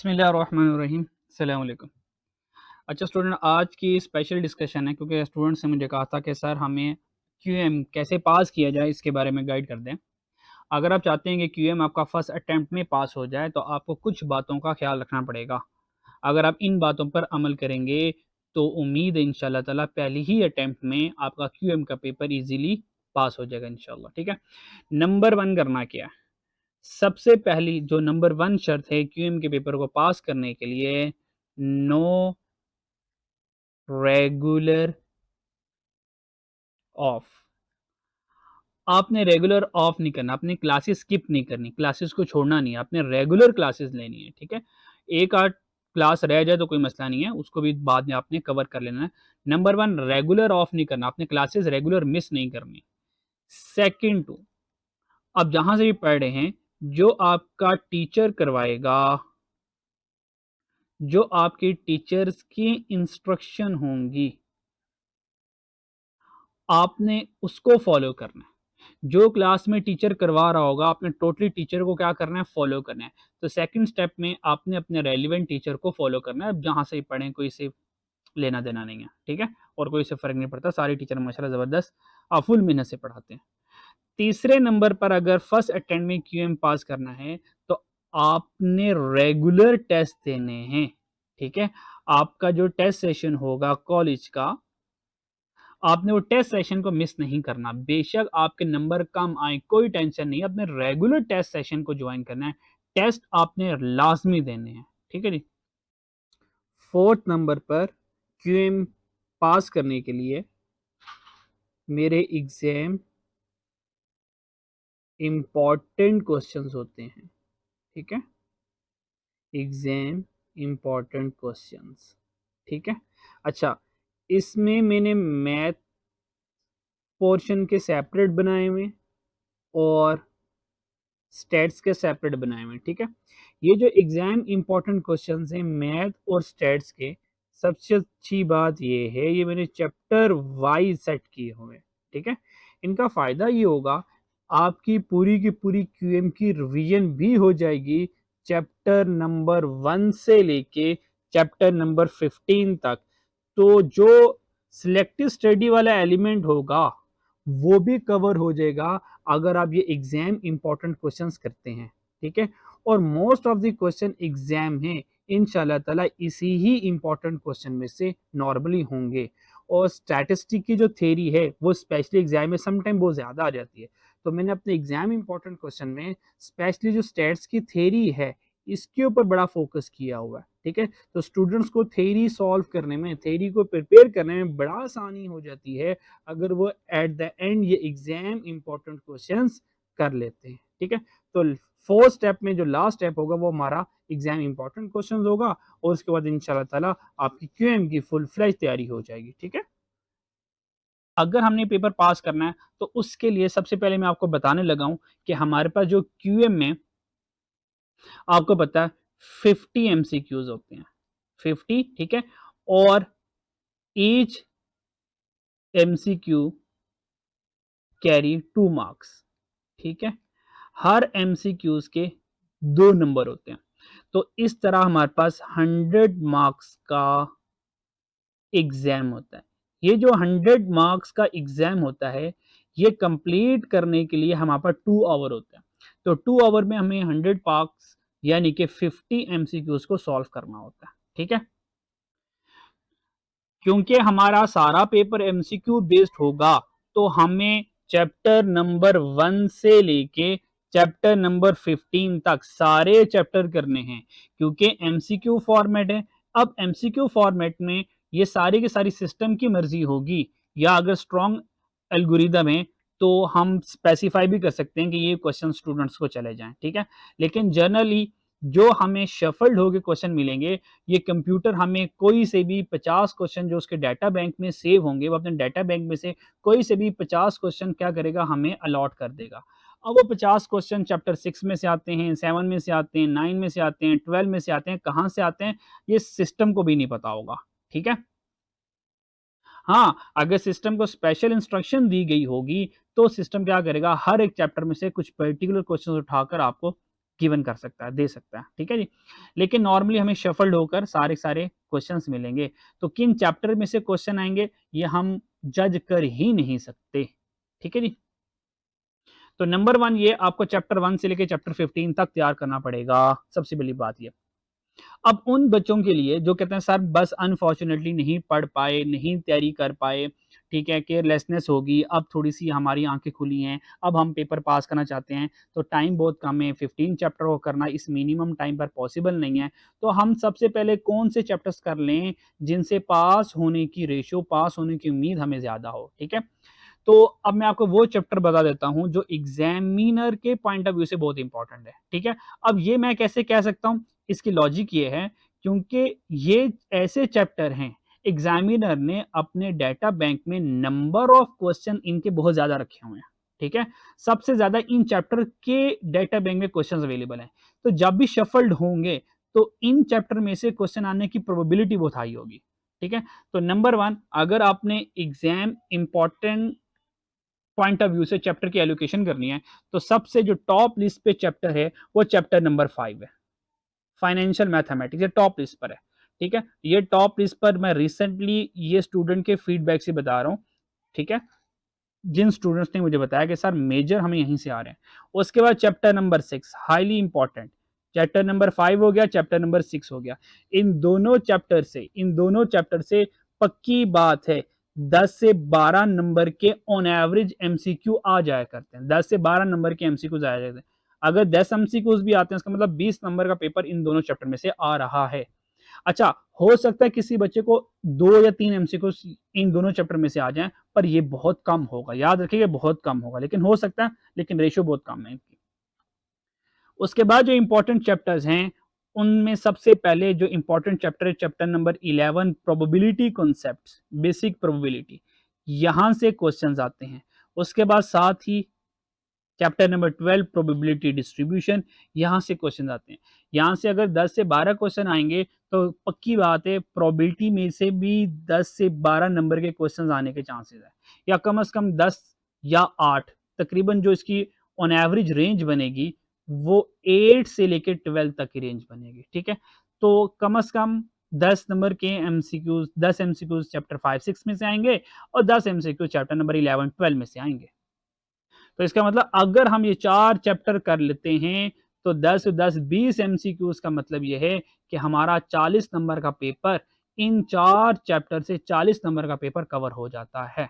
बिस्मिल्लाहिर्रहमानिर्रहीम। अस्सलाम वालेकुम। अच्छा स्टूडेंट, आज की स्पेशल डिस्कशन है क्योंकि स्टूडेंट्स ने मुझे कहा था कि सर हमें क्यूएम कैसे पास किया जाए इसके बारे में गाइड कर दें। अगर आप चाहते हैं कि क्यूएम आपका फर्स्ट अटेम्प्ट में पास हो जाए तो आपको कुछ बातों का ख्याल रखना पड़ेगा। अगर आप इन बातों पर अमल करेंगे तो उम्मीद है इंशाल्लाह ताला पहली ही अटेम्प्ट में आपका क्यूएम का पेपर इजीली पास हो जाएगा इंशाल्लाह। ठीक है, नंबर वन करना क्या है? सबसे पहली जो नंबर वन शर्त है क्यूएम के पेपर को पास करने के लिए, नो रेगुलर ऑफ। आपने रेगुलर ऑफ नहीं करना, अपनी क्लासेस स्किप नहीं करनी, क्लासेस को छोड़ना नहीं है, आपने रेगुलर क्लासेस लेनी है। ठीक है, एक आध क्लास रह जाए तो कोई मसला नहीं है, उसको भी बाद में आपने कवर कर लेना है। नंबर वन, रेगुलर ऑफ नहीं करना, आपने क्लासेस रेगुलर मिस नहीं करनी। सेकंड टू, आप जहां से भी पढ़ रहे हैं, जो आपका टीचर करवाएगा, जो आपके टीचर्स की इंस्ट्रक्शन होंगी, आपने उसको फॉलो करना है। जो क्लास में टीचर करवा रहा होगा आपने टोटली टीचर को क्या करना है, फॉलो करना है। तो सेकंड स्टेप में आपने अपने रेलिवेंट टीचर को फॉलो करना है। अब जहां से पढ़ें कोई से लेना देना नहीं है। ठीक है, और कोई से फर्क नहीं पड़ता, सारे टीचर माशाल्लाह ज़बरदस्त फुल मेहनत से पढ़ाते हैं। तीसरे नंबर पर अगर फर्स्ट अटेम्प्ट में क्यूएम पास करना है तो आपने रेगुलर टेस्ट देने हैं। ठीक है, आपका जो टेस्ट सेशन होगा कॉलेज का, आपने वो टेस्ट सेशन को मिस नहीं करना। बेशक आपके नंबर कम आए कोई टेंशन नहीं, अपने रेगुलर टेस्ट सेशन को ज्वाइन करना है। टेस्ट आपने लाजमी देने हैं। ठीक है जी। फोर्थ नंबर पर क्यूएम पास करने के लिए मेरे एग्जाम इम्पॉर्टेंट क्वेश्चंस होते हैं। ठीक है, एग्जाम इम्पॉर्टेंट क्वेश्चंस। ठीक है, अच्छा, इसमें मैंने मैथ पोर्शन के सेपरेट बनाए हुए और स्टेट्स के सेपरेट बनाए हुए। ठीक है, ये जो एग्जाम इंपॉर्टेंट क्वेश्चंस हैं मैथ और स्टेट्स के, सबसे अच्छी बात ये है ये मैंने चैप्टर वाइज सेट किए हुए हैं। ठीक है, इनका फ़ायदा ये होगा आपकी पूरी की पूरी क्यूएम की रिवीजन भी हो जाएगी, चैप्टर नंबर 1 से लेके चैप्टर नंबर 15 तक। तो जो सिलेक्टिव स्टडी वाला एलिमेंट होगा वो भी कवर हो जाएगा अगर आप ये एग्जाम इंपॉर्टेंट क्वेश्चंस करते हैं। ठीक है, और most of the question exam है इंशाल्लाह ताला इसी ही इंपॉर्टेंट क्वेश्चन में से नॉर्मली होंगे। और स्टैटिस्टिक की जो थ्योरी है वो स्पेशली एग्जाम में समटाइम बहुत ज़्यादा आ जाती है, तो मैंने अपने एग्जाम इंपॉर्टेंट क्वेश्चन में स्पेशली जो स्टैट्स की थ्योरी है इसके ऊपर बड़ा फोकस किया हुआ है। ठीक है, तो स्टूडेंट्स को थ्योरी सॉल्व करने में, थ्योरी को प्रिपेयर करने में बड़ा आसानी हो जाती है अगर वो एट द एंड ये एग्जाम इंपॉर्टेंट क्वेश्चंस कर लेते हैं। ठीक है, तो फोर्थ स्टेप में जो लास्ट स्टेप होगा वो हमारा एग्जाम इंपॉर्टेंट क्वेश्चंस होगा और उसके बाद इंशाल्लाह ताला आपकी क्यूएम की फुल फ्लेज तैयारी हो जाएगी। ठीक है, अगर हमने पेपर पास करना है तो उसके लिए सबसे पहले मैं आपको बताने लगा हूं कि हमारे पास जो क्यूएम में, आपको पता है 50 एमसीक्यूज होते हैं, 50। ठीक है, और ईच एमसीक्यू कैरी 2 मार्क्स। ठीक है, हर एमसीक्यूज के 2 नंबर होते हैं। तो इस तरह हमारे पास 100 मार्क्स का एग्जाम होता है। ये जो 100 मार्क्स का एग्जाम होता है ये कंप्लीट करने के लिए हमारे पास 2 आवर होता है। तो 2 आवर में हमें 100 मार्क्स यानी कि 50 एमसीक्यूज को सॉल्व करना होता है। ठीक है, क्योंकि हमारा सारा पेपर एमसीक्यू बेस्ड होगा तो हमें चैप्टर नंबर 1 से लेके चैप्टर नंबर 15 तक सारे चैप्टर करने हैं, क्योंकि एमसीक्यू फॉर्मेट है। अब एमसीक्यू फॉर्मेट में ये सारी की सारी सिस्टम की मर्जी होगी, या अगर स्ट्रॉन्ग एल्गोरिदम है तो हम स्पेसिफाई भी कर सकते हैं कि ये क्वेश्चन स्टूडेंट्स को चले जाएं। ठीक है, लेकिन जनरली जो हमें शफल्ड होकर क्वेश्चन मिलेंगे, ये कंप्यूटर हमें कोई से भी 50 क्वेश्चन जो उसके डाटा बैंक में सेव होंगे, वो अपने डाटा बैंक में से कोई से भी 50 क्वेश्चन क्या करेगा, हमें अलॉट कर देगा। अब वो 50 क्वेश्चन चैप्टर 6 में से आते हैं, 7 में से आते हैं, 9 में से आते हैं, 12 में से आते हैं, कहाँ से आते हैं ये सिस्टम को भी नहीं पता होगा। ठीक है, हाँ, अगर सिस्टम को स्पेशल इंस्ट्रक्शन दी गई होगी तो सिस्टम क्या करेगा, हर एक चैप्टर में से कुछ पर्टिकुलर क्वेश्चन उठाकर आपको गिवन कर सकता है, दे सकता है, ठीक है जी। लेकिन नॉर्मली हमें शफल्ड होकर सारे सारे क्वेश्चंस मिलेंगे, तो किन चैप्टर में से क्वेश्चन आएंगे ये हम जज कर ही नहीं सकते, ठीक है जी। तो नंबर वन, ये आपको चैप्टर 1 से लेकर चैप्टर 15 तक तैयार करना पड़ेगा, सबसे बड़ी बात ये। अब उन बच्चों के लिए जो कहते हैं सर बस अनफॉर्चुनेटली नहीं पढ़ पाए, नहीं तैयारी कर पाए, ठीक है, केयरलेसनेस होगी, अब थोड़ी सी हमारी आंखें खुली हैं, अब हम पेपर पास करना चाहते हैं, तो टाइम बहुत कम है, 15 चैप्टर को करना इस मिनिमम टाइम पर पॉसिबल नहीं है, तो हम सबसे पहले कौन से चैप्टर्स कर लें जिनसे पास होने की रेशियो, पास होने की उम्मीद हमें ज़्यादा हो, ठीक है। तो अब मैं आपको वो चैप्टर बता देता हूं जो एग्जामिनर के पॉइंट ऑफ व्यू से बहुत इंपॉर्टेंट है, ठीक है। अब ये मैं कैसे कह सकता हूं, इसकी लॉजिक ये है क्योंकि ये ऐसे चैप्टर हैं, एग्जामिनर ने अपने डाटा बैंक में नंबर ऑफ क्वेश्चन इनके बहुत ज्यादा रखे हुए हैं, ठीक है। सबसे ज्यादा इन चैप्टर के डाटा बैंक में क्वेश्चंस अवेलेबल हैं, तो जब भी शफल्ड होंगे तो इन चैप्टर में से क्वेश्चन आने की प्रोबेबिलिटी बहुत हाई होगी, ठीक है। तो नंबर वन, अगर आपने exam important point of view से चैप्टर की एलोकेशन करनी है, तो सबसे जो टॉप लिस्ट पे चैप्टर है वो चैप्टर नंबर 5 है, फाइनेंशियल मैथमेटिक्स, ये टॉप लिस्ट पर है, ठीक है। ये टॉप लिस्ट पर मैं रिसेंटली ये स्टूडेंट के फीडबैक से बता रहा हूँ, ठीक है, जिन स्टूडेंट्स ने मुझे बताया कि सर मेजर हमें यहीं से आ रहे हैं। उसके बाद chapter number 6 highly important, chapter number 5 हो गया, चैप्टर नंबर 6 हो गया। इन दोनों चैप्टर से पक्की बात है 10 से 12 नंबर के ऑन एवरेज एमसीक्यू आ जाया करते हैं, 10 से 12 नंबर के एमसीक्यू आया जाते हैं। अगर 10 एमसीक्यूज भी आते हैं इसका मतलब 20 नंबर का पेपर इन दोनों चैप्टर में से आ रहा है। अच्छा, हो सकता है किसी बच्चे को 2 या 3 एमसीक्यू इन दोनों चैप्टर में से आ जाएं, पर ये बहुत कम होगा, याद रखिएगा बहुत कम होगा, लेकिन हो सकता है, लेकिन रेशियो बहुत कम है इनकी। उसके बाद जो इंपॉर्टेंट चैप्टर्स हैं उनमें सबसे पहले जो इंपॉर्टेंट चैप्टर है chapter number 11 probability concepts, basic probability, यहां से क्वेश्चंस आते हैं। उसके बाद साथ ही चैप्टर नंबर 12 प्रोबेबिलिटी डिस्ट्रीब्यूशन, यहाँ से क्वेश्चन आते हैं। यहाँ से अगर 10 से 12 क्वेश्चन आएंगे तो पक्की बात है प्रोबेबिलिटी में से भी 10 से 12 नंबर के क्वेश्चन आने के चांसेस है, या कम से कम 10 या 8, तकरीबन जो इसकी ऑन एवरेज रेंज बनेगी वो 8 से लेकर 12 तक की रेंज बनेगी, ठीक है। तो कम से कम 10 नंबर के एमसीक्यूज, 10 एमसीक्यूज चैप्टर 5-6 में से आएंगे और 10 एमसीक्यूज चैप्टर नंबर 11-12 में से आएंगे। तो इसका मतलब अगर हम ये 4 चैप्टर कर लेते हैं तो 10-10 20 एमसीक्यूज का मतलब ये है कि हमारा 40 नंबर का पेपर इन 4 चैप्टर से 40 नंबर का पेपर कवर हो जाता है।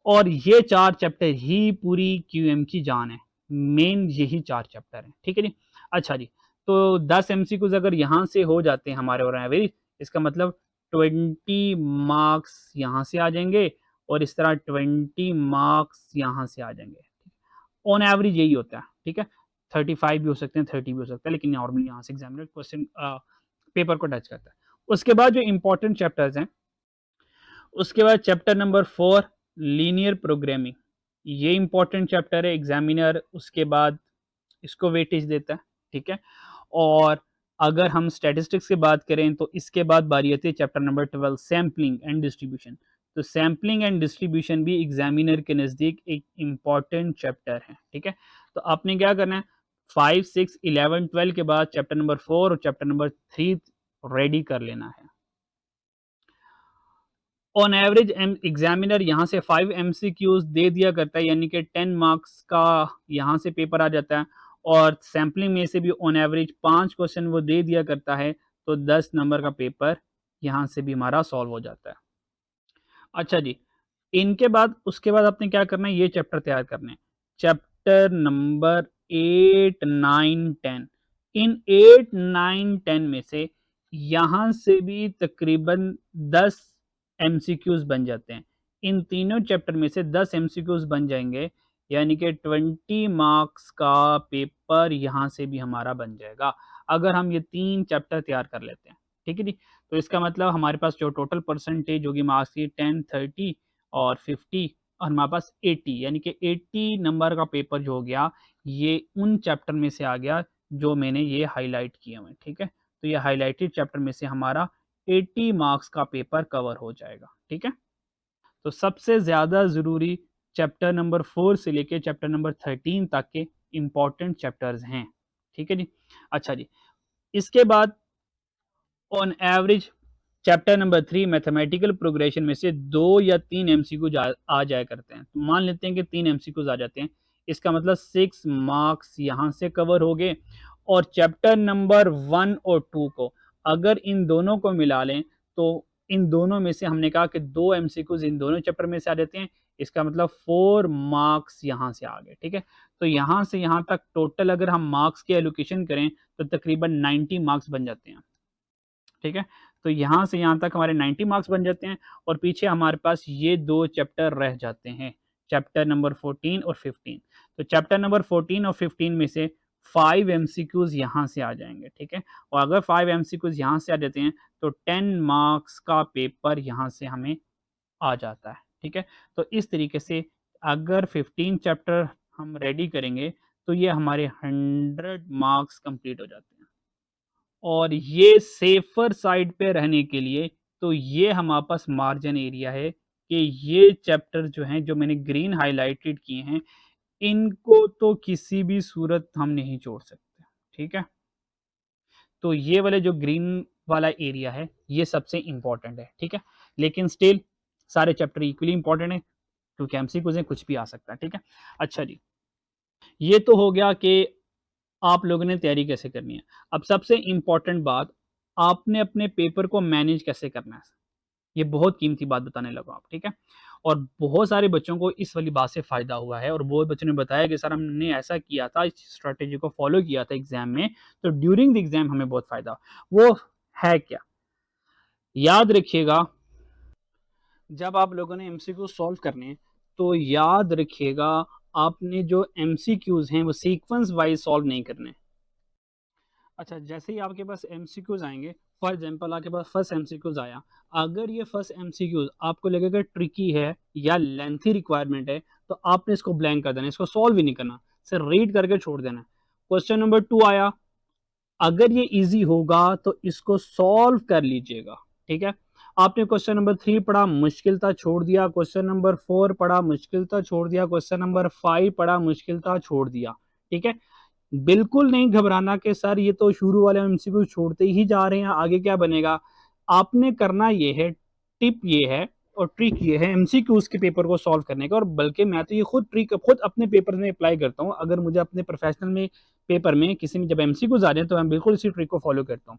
और ये 4 चैप्टर ही पूरी क्यूएम की जान है, मेन यही 4 चैप्टर हैं, ठीक है जी। अच्छा जी, तो 10 एमसीक्यूज अगर यहाँ से हो जाते हैं हमारे और एवरेज, इसका मतलब 20 मार्क्स यहाँ से आ जाएंगे और इस तरह 20 मार्क्स यहाँ से आ जाएंगे। ऑन एवरेज यही होता है, ठीक है। 35 भी हो सकते हैं, 30 भी हो सकता है, लेकिन नॉर्मली यहाँ से एग्जामिनर क्वेश्चन पेपर को टच करता है। उसके बाद जो इंपॉर्टेंट चैप्टर्स हैं, उसके बाद चैप्टर नंबर 4 लीनियर प्रोग्रामिंग, ये इंपॉर्टेंट चैप्टर है, एग्जामिनर उसके बाद इसको वेटेज देता है, ठीक है। और अगर हम स्टैटिस्टिक्स की बात करें तो इसके बाद बारी आती है chapter number 12 sampling and distribution. तो सैम्पलिंग एंड डिस्ट्रीब्यूशन भी एग्जामिनर के नज़दीक एक इम्पॉर्टेंट चैप्टर है, ठीक है। तो आपने क्या करना है, 5, 6, 11, 12 के बाद चैप्टर नंबर 4 और चैप्टर नंबर 3 रेडी कर लेना है। ऑन एवरेज एग्जामिनर यहाँ से 5 एमसीक्यूज दे दिया करता है, यानी कि 10 मार्क्स का यहाँ से पेपर आ जाता है, और सैम्पलिंग में से भी ऑन एवरेज 5 क्वेश्चन वो दे दिया करता है, तो 10 नंबर का पेपर यहाँ से भी हमारा सॉल्व हो जाता है। अच्छा जी, इनके बाद उसके बाद आपने क्या करना है, ये चैप्टर तैयार करने हैं, चैप्टर नंबर 8, 9, 10। इन 8, 9, 10 में से यहाँ से भी तकरीबन 10 एमसीक्यूज बन जाते हैं। इन तीनों चैप्टर में से 10 एमसीक्यूज बन जाएंगे, यानी कि 20 मार्क्स का पेपर यहाँ से भी हमारा बन जाएगा अगर हम ये 3 चैप्टर तैयार कर लेते हैं, ठीक है जी। तो इसका मतलब हमारे पास जो टोटल परसेंटेज होगी मार्क्स की 10, 30 और 50, और हमारे पास 80, यानी कि 80 नंबर का पेपर जो हो गया ये उन चैप्टर में से आ गया जो मैंने ये हाईलाइट किए हुए, ठीक है। तो ये हाईलाइटेड चैप्टर में से हमारा 80 मार्क्स का पेपर कवर हो जाएगा, ठीक है। तो सबसे ज़्यादा ज़रूरी चैप्टर नंबर 4 से लेके चैप्टर नंबर 13 तक के इंपॉर्टेंट चैप्टर्स हैं, ठीक है जी। अच्छा जी, इसके बाद on average chapter number 3 mathematical progression में से 2 या 3 एमसीक्यू आ जाया करते हैं। तो मान लेते हैं कि 3 एमसीक्यूज आ जाते हैं, इसका मतलब 6 मार्क्स यहाँ से कवर हो गए। और चैप्टर नंबर 1 और 2 को अगर इन दोनों को मिला लें तो इन दोनों में से हमने कहा कि 2 एमसीक्यूज इन दोनों चैप्टर में से आ जाते हैं, इसका मतलब 4 मार्क्स यहाँ से आ गए, ठीक है। तो यहाँ से यहाँ तक टोटल अगर हम मार्क्स की एलोकेशन करें तो तकरीबन 90 मार्क्स बन जाते हैं, ठीक है। तो यहाँ से यहाँ तक हमारे 90 मार्क्स बन जाते हैं और पीछे हमारे पास ये 2 चैप्टर रह जाते हैं, चैप्टर नंबर 14 और 15। तो चैप्टर नंबर 14 और 15 में से 5 एमसीक्यूज यहाँ से आ जाएंगे, ठीक है। और अगर 5 एमसीक्यूज यहाँ से आ जाते हैं तो 10 मार्क्स का पेपर यहाँ से हमें आ जाता है, ठीक है। तो इस तरीके से अगर 15 चैप्टर हम रेडी करेंगे तो ये हमारे 100 मार्क्स कंप्लीट हो जाते हैं। और ये सेफर साइड पे रहने के लिए तो ये हमारे पास मार्जिन एरिया है कि ये चैप्टर जो हैं, जो मैंने ग्रीन हाइलाइटेड किए हैं, इनको तो किसी भी सूरत हम नहीं छोड़ सकते, ठीक है। तो ये वाले जो ग्रीन वाला एरिया है ये सबसे इंपॉर्टेंट है, ठीक है। लेकिन स्टिल सारे चैप्टर इक्वली इंपॉर्टेंट है क्योंकि एमसीक्यूज कुछ भी आ सकता है, ठीक है। अच्छा जी, ये तो हो गया कि आप लोगों ने तैयारी कैसे करनी है। अब सबसे इंपॉर्टेंट बात, आपने अपने पेपर को मैनेज कैसे करना है। ये बहुत कीमती बात बताने लगा आप, ठीक है। और बहुत सारे बच्चों को इस वाली बात से फ़ायदा हुआ है और बहुत बच्चों ने बताया कि सर हमने ऐसा किया था, इस स्ट्रैटेजी को फॉलो किया था एग्जाम में, तो ड्यूरिंग द एग्जाम हमें बहुत फ़ायदा। वो है क्या, याद रखिएगा, जब आप लोगों ने एमसीक्यू सॉल्व करने हैं तो याद रखिएगा आपने जो एमसीक्यूज हैं वो सीक्वेंस वाइज सॉल्व नहीं करने। अच्छा, जैसे ही आपके पास एमसीक्यूज आएंगे, फॉर एग्जांपल आपके पास फर्स्ट एमसीक्यूज आया, अगर ये फर्स्ट एमसीक्यूज आपको लगेगा ट्रिकी है या लेंथी रिक्वायरमेंट है तो आपने इसको ब्लैंक कर देना, इसको सॉल्व ही नहीं करना, सिर्फ रीड करके छोड़ देना। क्वेश्चन नंबर 2 आया, अगर ये इजी होगा तो इसको सॉल्व कर लीजिएगा, ठीक है। आपने क्वेश्चन नंबर 3 पढ़ा, मुश्किल था, छोड़ दिया। क्वेश्चन नंबर 4 पढ़ा, मुश्किल था, छोड़ दिया। क्वेश्चन नंबर 5 पढ़ा, मुश्किल था, छोड़ दिया, ठीक है। बिल्कुल नहीं घबराना कि सर ये तो शुरू वाले एमसीक्यू छोड़ते ही जा रहे हैं, आगे क्या बनेगा। आपने करना ये है, टिप ये है और ट्रिक ये है एमसीक्यूज के पेपर को सॉल्व करने का। और बल्कि मैं तो ये खुद ट्रिक खुद अपने पेपर में अप्लाई करता हूँ। अगर मुझे अपने प्रोफेशनल में पेपर में किसी में जब एमसीक्यूज आ जाए तो मैं बिल्कुल इसी ट्रिक को फॉलो करता हूँ।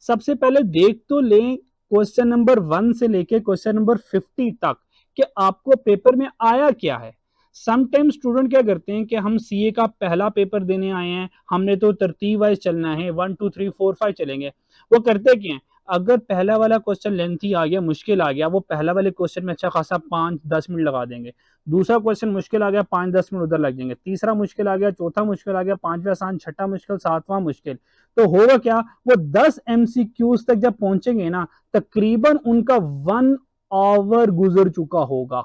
सबसे पहले देख तो लें क्वेश्चन नंबर 1 से लेके क्वेश्चन नंबर 50 तक कि आपको पेपर में आया क्या है। समटाइम स्टूडेंट क्या करते हैं कि हम सीए का पहला पेपर देने आए हैं, हमने तो तरतीब वाइज चलना है, 1 2 3 4 5 चलेंगे। वो करते क्या हैं, अगर पहला वाला क्वेश्चन लेंथी आ गया, मुश्किल आ गया, वो पहला वाले क्वेश्चन में अच्छा खासा 5-10 मिनट लगा देंगे। दूसरा क्वेश्चन मुश्किल आ गया, 5-10 मिनट उधर लग जाएंगे। तीसरा मुश्किल आ गया, चौथा मुश्किल आ गया, पांचवा आसान, छठा मुश्किल, सातवां मुश्किल। तो होगा क्या, वो 10 एमसीक्यूज तक जब पहुंचेंगे ना, तकरीबन उनका 1 आवर गुजर चुका होगा,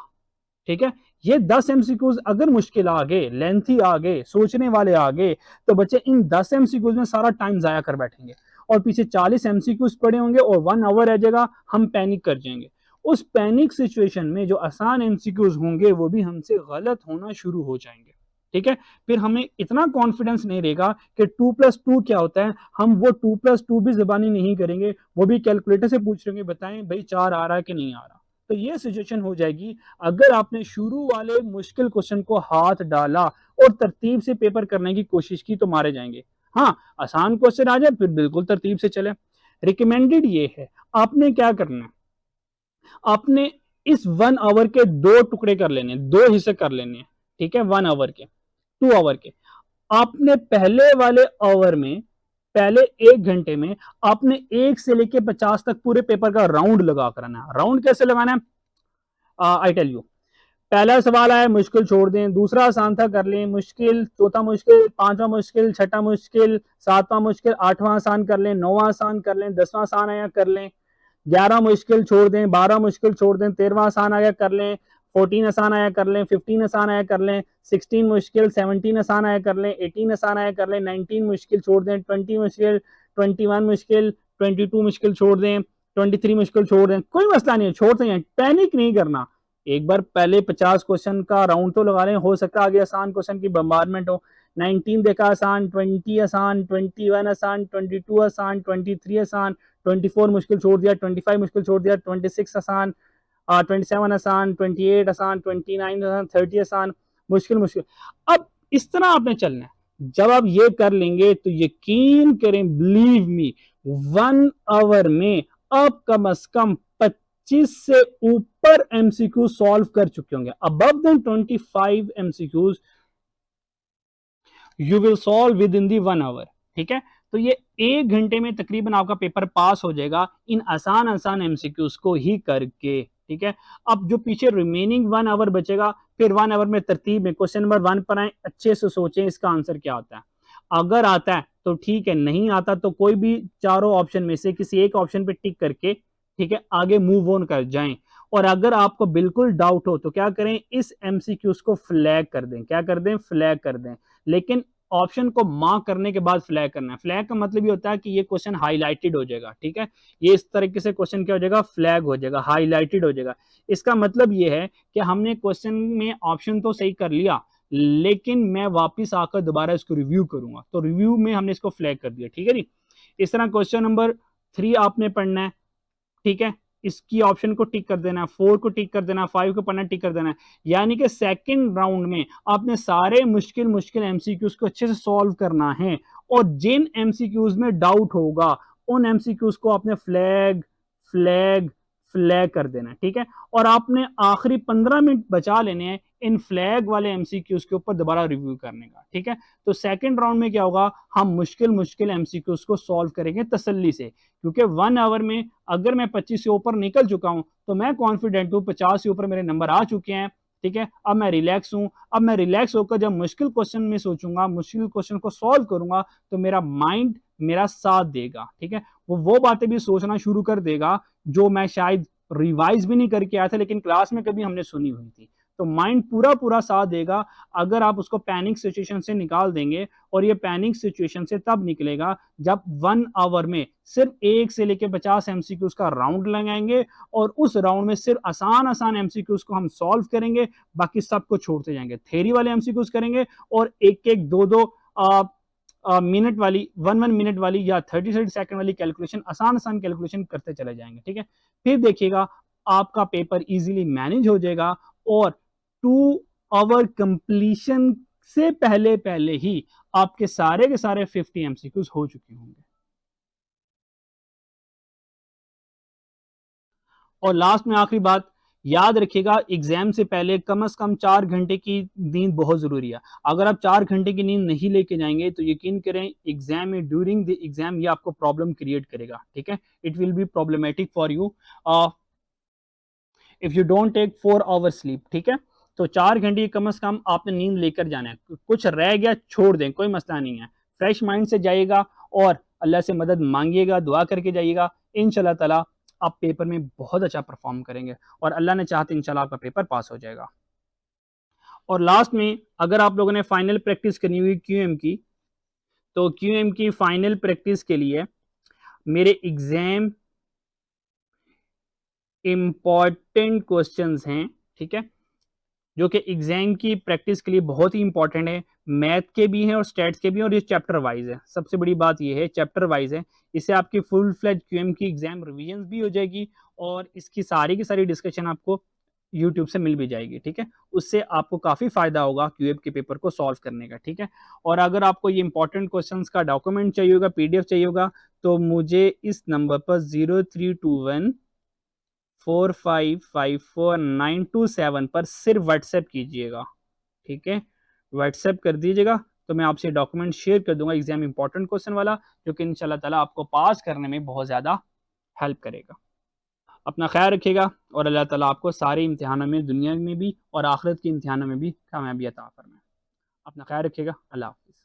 ठीक है। ये 10 एमसीक्यूज अगर मुश्किल आ गए, लेंथी आ गए, सोचने वाले आ गए, तो बच्चे इन 10 एमसीक्यूज में सारा टाइम जाया कर बैठेंगे और पीछे 40 एमसीक्यूज पड़े होंगे और 1 आवर रह जाएगा, हम पैनिक कर जाएंगे। उस पैनिक सिचुएशन में जो आसान एमसीक्यूज होंगे वो भी हमसे गलत होना शुरू हो जाएंगे, ठीक है। फिर हमें इतना कॉन्फिडेंस नहीं रहेगा कि 2+2 क्या होता है, हम वो 2+2 भी जुबानी नहीं करेंगे, वो भी कैलकुलेटर से पूछ लेंगे, बताएं भाई 4 आ रहा है कि नहीं आ रहा। तो ये सिचुएशन हो जाएगी अगर आपने शुरू वाले मुश्किल क्वेश्चन को हाथ डाला और तरतीब से पेपर करने की कोशिश की तो मारे जाएंगे। हाँ, आसान क्वेश्चन आ जाए फिर बिल्कुल तरतीब से चले। रिकमेंडेड ये है, आपने क्या करना है, आपने इस 1 आवर के 2 टुकड़े कर लेने, 2 हिस्से कर लेने, ठीक है। 1 आवर के, 2 आवर के, आपने पहले वाले आवर में, पहले 1 घंटे में आपने 1 से लेके 50 तक पूरे पेपर का राउंड लगा करना है। राउंड कैसे लगाना है, आई टेल यू। पहला सवाल आया, मुश्किल छोड़ दें, दूसरा आसान था कर लें, मुश्किल, चौथा मुश्किल, पांचवा मुश्किल, छठा मुश्किल, सातवां मुश्किल, आठवां आसान कर लें, नौवां आसान कर लें, 10वां आसान आया कर लें, 11 मुश्किल छोड़ दें, 12 मुश्किल छोड़ दें, 13वां आसान आया कर लें, 14 आसान आया कर लें, 15 आसान आया कर लें, 16 मुश्किल, 17 आसान आया कर लें, 18 आसान आया कर लें, 19 मुश्किल छोड़ दें, 20 मुश्किल, 21 मुश्किल, 22 मुश्किल छोड़ दें, 23 मुश्किल छोड़ दें, कोई मसला नहीं है, छोड़ दें, पैनिक नहीं करना। एक बार पहले 50 क्वेश्चन का राउंड तो लगा लें, हो सकता है आगे आसान क्वेश्चन की बम्बारमेंट हो, 19 देखा आसान, 20 आसान, 21 आसान, 22 आसान, 23 आसान, 24 मुश्किल छोड़ दिया, 25 मुश्किल छोड़ दिया, 26 आसान, 27 आसान, 28 आसान, 29 आसान, 30 आसान, मुश्किल मुश्किल। अब इस तरह आपने चलना है। जब आप ये कर लेंगे तो यकीन करें, बिलीव मी, 1 आवर में आप कम से कम 25 से ऊपर एमसीक्यू सॉल्व कर चुके होंगे। Above than 25 MCQs you will solve within the 1 hour. ठीक है, तो ये 1 घंटे में तकरीबन आपका पेपर पास हो जाएगा इन आसान आसान एमसीक्यूज को ही करके। ठीक है, अब जो पीछे रिमेनिंग 1 आवर बचेगा, फिर 1 आवर में तरतीब में क्वेश्चन नंबर 1 पर आए, अच्छे से सोचें इसका आंसर क्या आता है। अगर आता है तो ठीक है, नहीं आता तो कोई भी चारों ऑप्शन में से किसी एक ऑप्शन पे टिक करके, ठीक है, आगे मूव ऑन कर जाएं। और अगर आपको बिल्कुल डाउट हो तो क्या करें, इस एमसीक्यूज को फ्लैग कर दें। क्या कर दें? फ्लैग कर दें। लेकिन ऑप्शन को मार्क करने के बाद फ्लैग करना है। फ्लैग का मतलब ये होता है कि ये क्वेश्चन हाईलाइटेड हो जाएगा। ठीक है, ये इस तरीके से क्वेश्चन क्या हो जाएगा, फ्लैग हो जाएगा, हाईलाइटेड हो जाएगा। इसका मतलब ये है कि हमने क्वेश्चन में ऑप्शन तो सही कर लिया, लेकिन मैं वापस आकर दोबारा इसको रिव्यू करूंगा, तो रिव्यू में हमने इसको फ्लैग कर दिया। ठीक है जी, इस तरह क्वेश्चन नंबर 3 आपने पढ़ना है। ठीक है, इसकी ऑप्शन को टिक कर देना, 4 को टिक कर देना, 5 को पढ़ना टिक कर देना। यानी कि सेकंड राउंड में आपने सारे मुश्किल मुश्किल एमसीक्यूज को अच्छे से सॉल्व करना है, और जिन एमसीक्यूज में डाउट होगा उन एमसीक्यूज को आपने फ्लैग फ्लैग फ्लैग कर देना। ठीक है, और आपने आखिरी 15 मिनट बचा लेने हैं इन फ्लैग वाले एमसीक्यूज के ऊपर दोबारा रिव्यू करने का। ठीक है, तो सेकंड राउंड में क्या होगा, हम मुश्किल मुश्किल एमसीक्यूज को सॉल्व करेंगे तसल्ली से, क्योंकि 1 आवर में अगर मैं 25 से ऊपर निकल चुका हूं तो मैं कॉन्फिडेंट हूं, 50 से ऊपर मेरे नंबर आ चुके हैं। ठीक है, अब मैं रिलैक्स हूं। अब मैं रिलैक्स होकर जब मुश्किल क्वेश्चन में सोचूंगा, मुश्किल क्वेश्चन को सॉल्व करूंगा, तो मेरा माइंड मेरा साथ देगा। ठीक है, वो बातें भी सोचना शुरू कर देगा जो मैं शायद रिवाइज भी नहीं करके आया था, लेकिन क्लास में कभी हमने सुनी हुई थी। तो माइंड पूरा पूरा साथ देगा अगर आप उसको पैनिक सिचुएशन से निकाल देंगे। और ये पैनिक सिचुएशन से तब निकलेगा जब 1 आवर में सिर्फ 1 से लेकर 50 एमसीक्यूज का राउंड लगाएंगे, और उस राउंड में सिर्फ आसान आसान एमसीक्यूज को हम सॉल्व करेंगे, बाकी सबको छोड़ते जाएंगे। थेरी वाले एमसीक्यूज करेंगे और एक एक दो दो मिनट वाली, 1 मिनट वाली या 30 सेकंड वाली कैलकुलेशन, आसान आसान कैलकुलेशन करते चले जाएंगे। ठीक है, फिर देखिएगा आपका पेपर इजीली मैनेज हो जाएगा, और 2 आवर कंप्लीशन से पहले पहले ही आपके सारे के सारे 50 एमसीक्यूज हो चुके होंगे। और लास्ट में आखिरी बात, याद रखिएगा, एग्जाम से पहले कम से कम 4 घंटे की नींद बहुत जरूरी है। अगर आप 4 घंटे की नींद नहीं लेके जाएंगे तो यकीन करें एग्जाम में, ड्यूरिंग द एग्जाम, ये आपको प्रॉब्लम क्रिएट करेगा। ठीक है, it will be problematic for you if you don't take 4 hour sleep. ठीक है, तो 4 घंटे की कम से कम आपने नींद लेकर जाना है। कुछ रह गया छोड़ दें, कोई मसला नहीं है। फ्रेश माइंड से जाइएगा और अल्लाह से मदद मांगिएगा, दुआ करके जाइएगा। इंशाल्लाह ताला आप पेपर में बहुत अच्छा परफॉर्म करेंगे, और अल्लाह ने चाहते इंशाल्लाह आपका पेपर पास हो जाएगा। और लास्ट में, अगर आप लोगों ने फाइनल प्रैक्टिस करनी हुई क्यूएम की, तो क्यूएम की फाइनल प्रैक्टिस के लिए मेरे एग्जाम इंपॉर्टेंट क्वेश्चंस हैं। ठीक है, जो कि एग्जाम की प्रैक्टिस के लिए बहुत ही इंपॉर्टेंट है। मैथ के भी हैं और स्टैट्स के भी हैं, और ये चैप्टर वाइज है। सबसे बड़ी बात ये है, चैप्टर वाइज है। इससे आपकी फुल फ्लैज क्यूएम की एग्जाम रिवीजन भी हो जाएगी, और इसकी सारी की सारी डिस्कशन आपको यूट्यूब से मिल भी जाएगी। ठीक है, उससे आपको काफ़ी फायदा होगा क्यूएम के पेपर को सॉल्व करने का। ठीक है, और अगर आपको ये इंपॉर्टेंट क्वेश्चंस का डॉक्यूमेंट चाहिए होगा, पीडीएफ चाहिए होगा, तो मुझे इस नंबर पर 03214554 927 पर सिर्फ व्हाट्सएप कीजिएगा। ठीक है, व्हाट्सएप कर दीजिएगा, तो मैं आपसे डॉक्यूमेंट शेयर कर दूंगा एग्जाम इंपॉर्टेंट क्वेश्चन वाला, जो कि इंशाल्लाह ताला आपको पास करने में बहुत ज़्यादा हेल्प करेगा। अपना ख्याल रखिएगा, और अल्लाह ताला आपको सारे इम्तिहानों में, दुनिया में भी और आखिरत के इम्तिहानों में भी कामयाबी अता फरमाए। अपना ख्याल रखिएगा। अल्लाह हाफ़िज़।